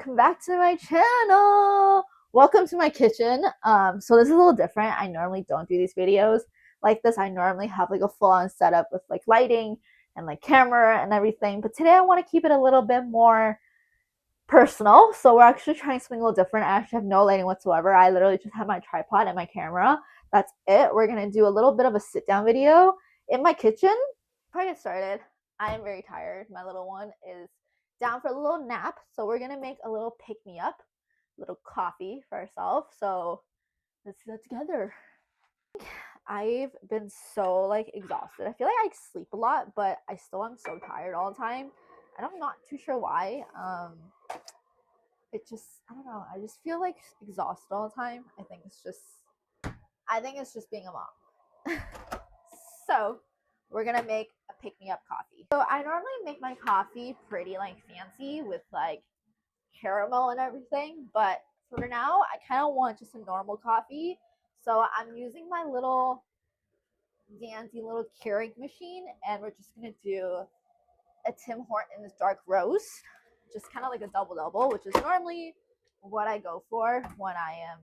welcome back to my channel. Welcome to my kitchen. So this is a little different. I normally don't do these videos like this. I normally have like a full-on setup with like lighting and like camera and everything. But today I want to keep it a little bit more personal. So we're actually trying something a little different. I actually have no lighting whatsoever. I literally just have my tripod and my camera. That's it. We're gonna do a little bit of a sit-down video in my kitchen. Before I get started, I am very tired. My little one is down for a little nap, so we're gonna make a little pick-me-up, little coffee for ourselves. So let's do that together. I've been so like exhausted. I feel like I sleep a lot, but I still am so tired all the time. And I'm not too sure why. It just, I don't know. I just feel like exhausted all the time. I think it's just being a mom. So we're gonna make a pick-me-up coffee. So I normally make my coffee pretty like fancy with like caramel and everything, but for now I kind of want just a normal coffee. So I'm using my little dandy little Keurig machine, and we're just gonna do a Tim Hortons dark roast, just kind of like a double, which is normally what I go for when I am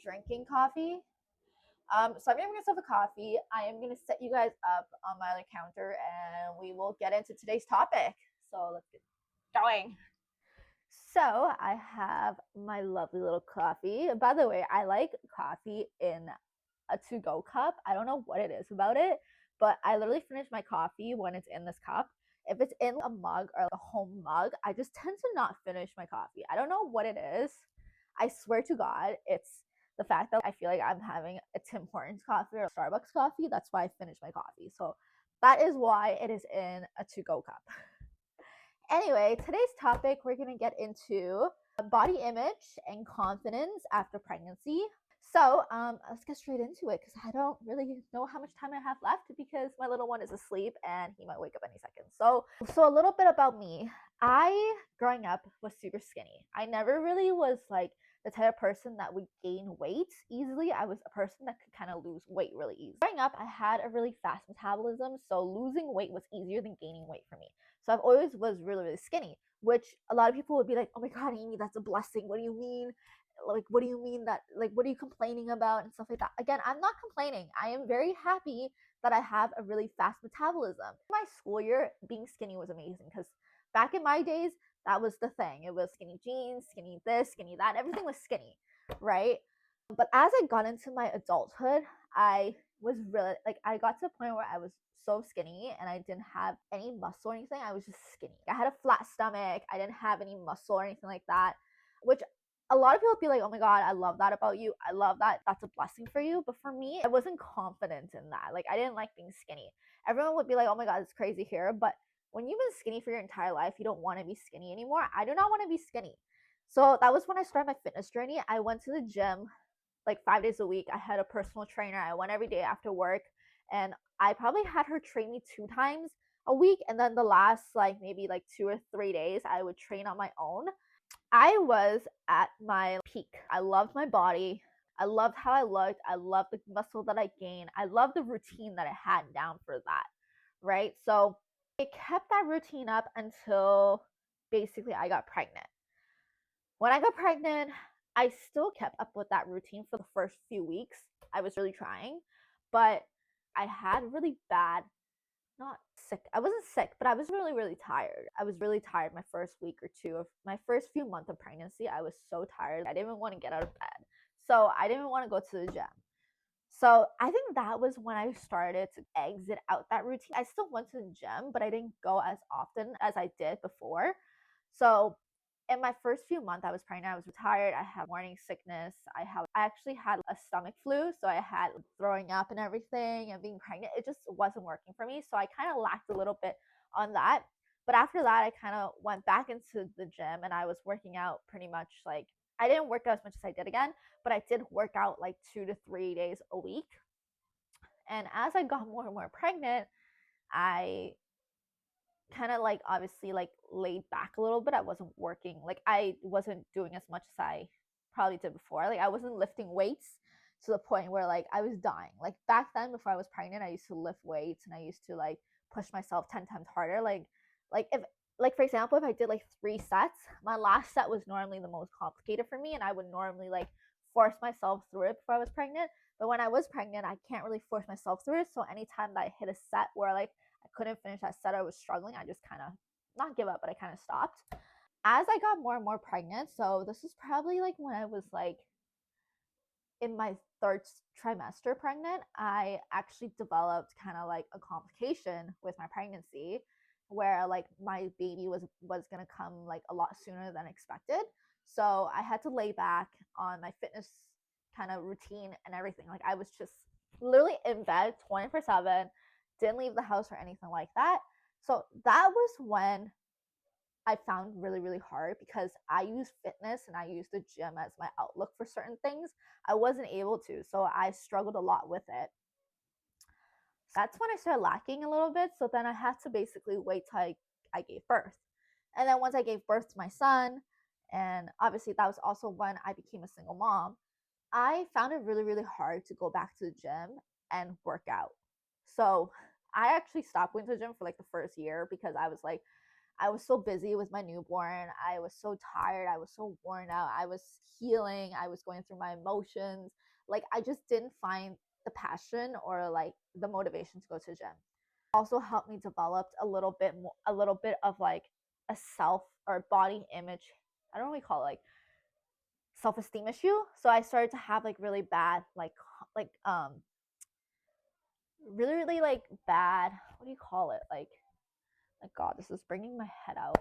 drinking coffee. So I'm gonna make myself a coffee. I am gonna set you guys up on my other counter, and we will get into today's topic. So let's get going. So I have my lovely little coffee. By the way, I like coffee in a to-go cup. I don't know what it is about it, but I literally finish my coffee when it's in this cup. If it's in a mug or a home mug, I just tend to not finish my coffee. I don't know what it is. I swear to God, it's the fact that I feel like I'm having a Tim Hortons coffee or a Starbucks coffee. That's why I finish my coffee. So that is why it is in a to-go cup. Anyway, today's topic, we're going to get into body image and confidence after pregnancy. So let's get straight into it, because I don't really know how much time I have left, because my little one is asleep and he might wake up any second. So a little bit about me. I, growing up, was super skinny. I never really was like the type of person that would gain weight easily. I was a person that could kind of lose weight really easily. Growing up, I had a really fast metabolism, so losing weight was easier than gaining weight for me. So I've always was really skinny, which a lot of people would be like, oh my God, Amy, that's a blessing. What do you mean? Like, what do you mean that, like, what are you complaining about and stuff like that? Again, I'm not complaining. I am very happy that I have a really fast metabolism. My school year, being skinny was amazing, because back in my days, that was the thing. It was skinny jeans, skinny this, skinny that. Everything was skinny, right? But as I got into my adulthood, I was really like, I got to a point where I was so skinny and I didn't have any muscle or anything. I was just skinny. I had a flat stomach. I didn't have any muscle or anything like that, which a lot of people would be like, oh my God, I love that about you. I love that. That's a blessing for you. But for me, I wasn't confident in that. Like, I didn't like being skinny. Everyone would be like, oh my God, it's crazy here. But when you've been skinny for your entire life, you don't want to be skinny anymore. I do not want to be skinny. So that was when I started my fitness journey. I went to the gym like 5 days a week. I had a personal trainer. I went every day after work, and I probably had her train me 2 times a week. And then the last like maybe like 2 or 3 days, I would train on my own. I was at my peak. I loved my body. I loved how I looked. I loved the muscle that I gained. I loved the routine that I had down for that, right? So I kept that routine up until basically I got pregnant. When I got pregnant, I still kept up with that routine for the first few weeks. I was really trying, but I had really bad, not sick. I wasn't sick, but I was really tired. I was really tired my first week or two of my first few months of pregnancy. I was so tired. I didn't even want to get out of bed. So I didn't want to go to the gym. So I think that was when I started to exit out that routine. I still went to the gym, but I didn't go as often as I did before. So in my first few months I was pregnant, I was tired. I had morning sickness. I actually had a stomach flu, so I had throwing up and everything, and being pregnant, it just wasn't working for me. So I kind of lacked a little bit on that. But after that, I kind of went back into the gym, and I was working out pretty much like, I didn't work out as much as I did again, but I did work out like 2 to 3 days a week. And as I got more and more pregnant, I kind of like obviously like laid back a little bit. I wasn't working, like I wasn't doing as much as I probably did before. Like I wasn't lifting weights to the point where like I was dying. Like back then before I was pregnant, I used to lift weights and I used to like push myself 10 times harder. Like if like for example, if I did like 3 sets, my last set was normally the most complicated for me, and I would normally like force myself through it before I was pregnant. But when I was pregnant, I can't really force myself through it. So anytime that I hit a set where like I couldn't finish that set, I was struggling, I just kind of not give up, but I kind of stopped. As I got more and more pregnant, so this is probably like when I was like in my third trimester pregnant, I actually developed kind of like a complication with my pregnancy where like my baby was going to come like a lot sooner than expected. So I had to lay back on my fitness kind of routine and everything. Like I was just literally in bed 24/7, didn't leave the house or anything like that. So that was when I found really, really hard because I use fitness and I use the gym as my outlook for certain things. I wasn't able to, so I struggled a lot with it. That's when I started lacking a little bit. So then I had to basically wait till I gave birth. And then once I gave birth to my son, and obviously that was also when I became a single mom, I found it really, really hard to go back to the gym and work out. So I actually stopped going to the gym for like the first year because I was like, I was so busy with my newborn. I was so tired. I was so worn out. I was healing. I was going through my emotions. Like, I just didn't find the passion or like the motivation to go to the gym. Also helped me develop a little bit of like a self or body image. I don't know what we call it, like self-esteem issue. So I started to have like really bad, really, really like bad, what do you call it? Like god, this is bringing my head out,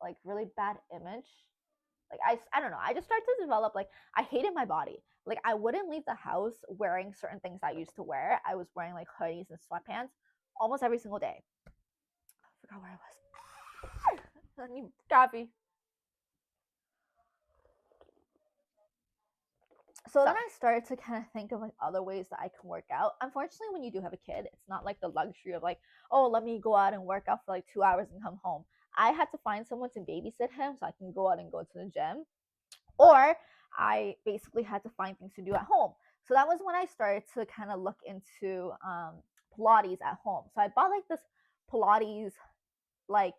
like really bad image. Like I don't know, I just started to develop like I hated my body. Like I wouldn't leave the house wearing certain things I used to wear. I was wearing like hoodies and sweatpants almost every single day. I forgot where I was. Then you Gabby. So then I started to kind of think of like other ways that I can work out. Unfortunately, when you do have a kid, it's not like the luxury of like, oh, let me go out and work out for like 2 hours and come home. I had to find someone to babysit him so I can go out and go to the gym, or I basically had to find things to do at home. So that was when I started to kind of look into Pilates at home. So I bought like this Pilates like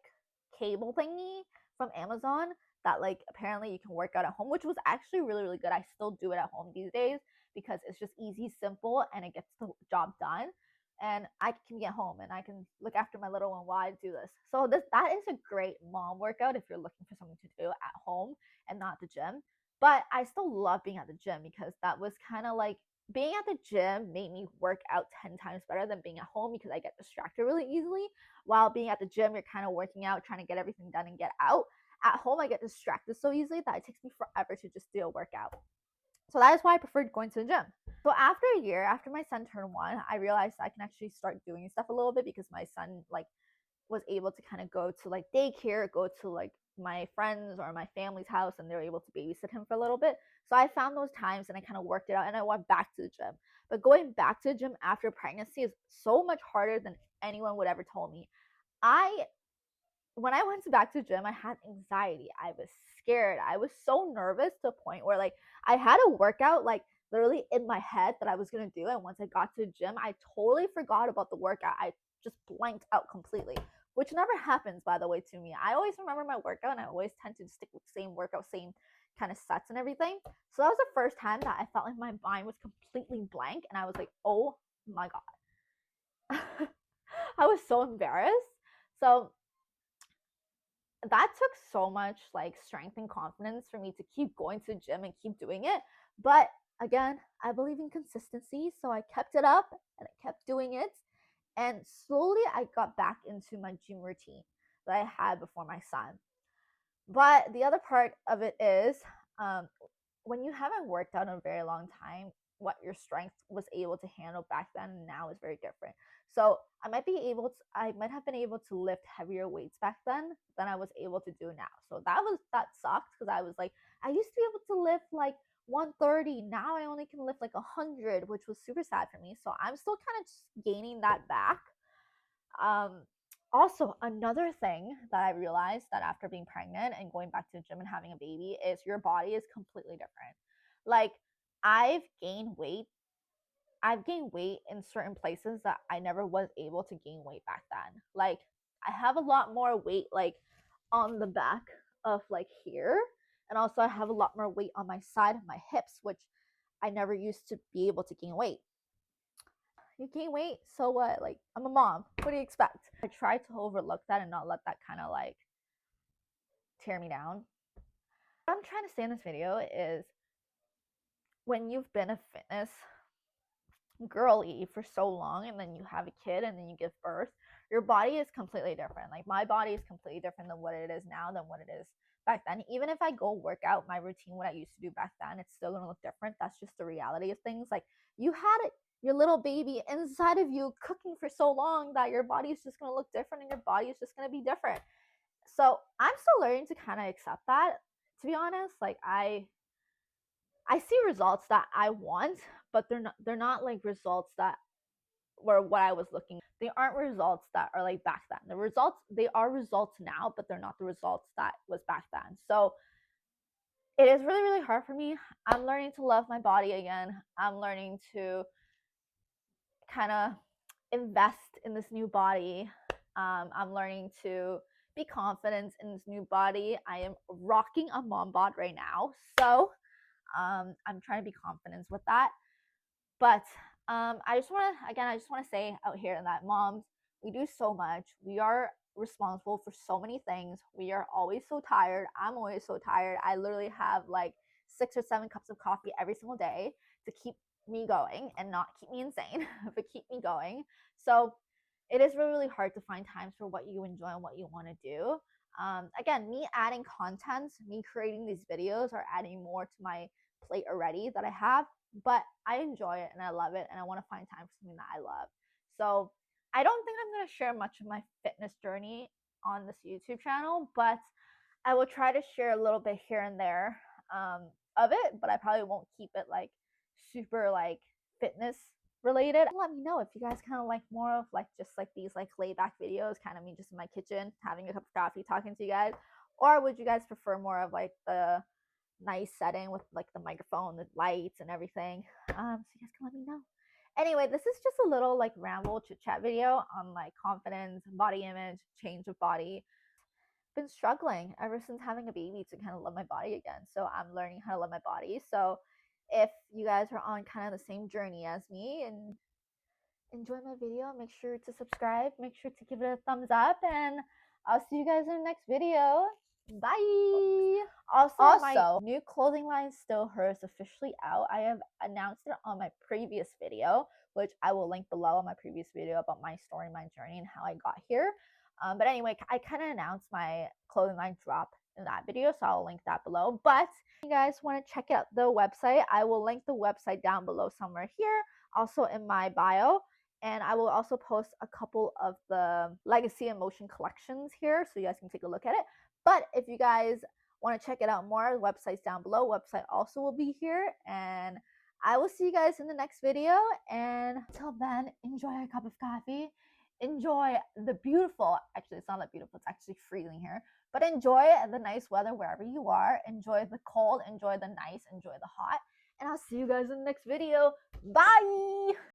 cable thingy from Amazon that like apparently you can work out at home, which was actually really, really good. I still do it at home these days because it's just easy, simple, and it gets the job done. And I can get home and I can look after my little one while I do this. So that is a great mom workout if you're looking for something to do at home and not the gym. But I still love being at the gym because that was kind of like being at the gym made me work out 10 times better than being at home because I get distracted really easily. While being at the gym, you're kind of working out, trying to get everything done and get out. At home, I get distracted so easily that it takes me forever to just do a workout. So that is why I preferred going to the gym. So after a year, after my son turned 1, I realized I can actually start doing stuff a little bit because my son like was able to kind of go to like daycare, go to like my friends or my family's house, and they were able to babysit him for a little bit. So I found those times and I kind of worked it out and I went back to the gym. But going back to the gym after pregnancy is so much harder than anyone would ever told me. I When I went back to the gym, I had anxiety. I was scared. I was so nervous to a point where like I had a workout like literally in my head that I was gonna do. And once I got to the gym, I totally forgot about the workout. I just blanked out completely, which never happens, by the way, to me. I always remember my workout and I always tend to stick with the same workout, same kind of sets and everything. So that was the first time that I felt like my mind was completely blank and I was like, oh my God. I was so embarrassed. So that took so much like strength and confidence for me to keep going to the gym and keep doing it. But again, I believe in consistency, so I kept it up and I kept doing it. And slowly I got back into my gym routine that I had before my son. But the other part of it is when you haven't worked out in a very long time, what your strength was able to handle back then and now is very different. So I might have been able to lift heavier weights back then than I was able to do now. So that sucked because I was like, I used to be able to lift like 130. Now I only can lift like 100, which was super sad for me. So I'm still kind of just gaining that back. Um, Also, another thing that I realized that after being pregnant and going back to the gym and having a baby is your body is completely different. Like, I've gained weight. I've gained weight in certain places that I never was able to gain weight back then. Like, I have a lot more weight, like on the back of like here. And also I have a lot more weight on my side of my hips, which I never used to be able to gain weight. You gain weight, so what? Like, I'm a mom. What do you expect? I try to overlook that and not let that kind of like tear me down. What I'm trying to say in this video is when you've been a fitness girly for so long and then you have a kid and then you give birth, your body is completely different. Like, my body is completely different than what it is now than what it is back then. Even if I go work out my routine, what I used to do back then, it's still gonna look different. That's just the reality of things. Like, you had your little baby inside of you cooking for so long that your body is just gonna look different and your body is just gonna be different. So I'm still learning to kind of accept that, to be honest. Like, I see results that I want, but they're not like results that were what I was looking. They aren't results that are like back then. The results, they are results now, but they're not the results that was back then. So it is really, really hard for me. I'm learning to love my body again. I'm learning to kind of invest in this new body. I'm learning to be confident in this new body. I am rocking a mom bod right now. So I'm trying to be confident with that. But I just want to say out here that moms, we do so much. We are responsible for so many things. We are always so tired. I'm always so tired. I literally have like 6 or 7 cups of coffee every single day to keep me going and not keep me insane, but keep me going. So it is really, really hard to find times for what you enjoy and what you want to do. Again, me adding content, me creating these videos are adding more to my plate already that I have, but I enjoy it and I love it and I want to find time for something that I love. So I don't think I'm going to share much of my fitness journey on this YouTube channel, but I will try to share a little bit here and there of it, but I probably won't keep it like super like fitness related. Let me know if you guys kind of like more of like just like these like laid back videos, kind of me just in my kitchen having a cup of coffee talking to you guys, or would you guys prefer more of like the nice setting with like the microphone, the lights and everything? So you guys can let me know. Anyway, this is just a little like ramble chit chat video on like confidence, body image, change of body. Been struggling ever since having a baby to kind of love my body again. So I'm learning how to love my body. So if you guys are on kind of the same journey as me and enjoy my video, make sure to subscribe, make sure to give it a thumbs up, and I'll see you guys in the next video. Bye. Also, my new clothing line Still Hers officially out. I have announced it on my previous video, which I will link below on my previous video about my story, my journey, and how I got here. But anyway, I kind of announced my clothing line drop in that video, so I'll link that below. But if you guys want to check out the website, I will link the website down below somewhere here, also in my bio. And I will also post a couple of the Legacy Emotion collections here so you guys can take a look at it. But if you guys want to check it out more, the website's down below. Website also will be here. And I will see you guys in the next video. And until then, enjoy a cup of coffee. Enjoy the beautiful, actually it's not that beautiful, it's actually freezing here, but enjoy the nice weather wherever you are. Enjoy the cold, enjoy the nice, enjoy the hot. And I'll see you guys in the next video. Bye!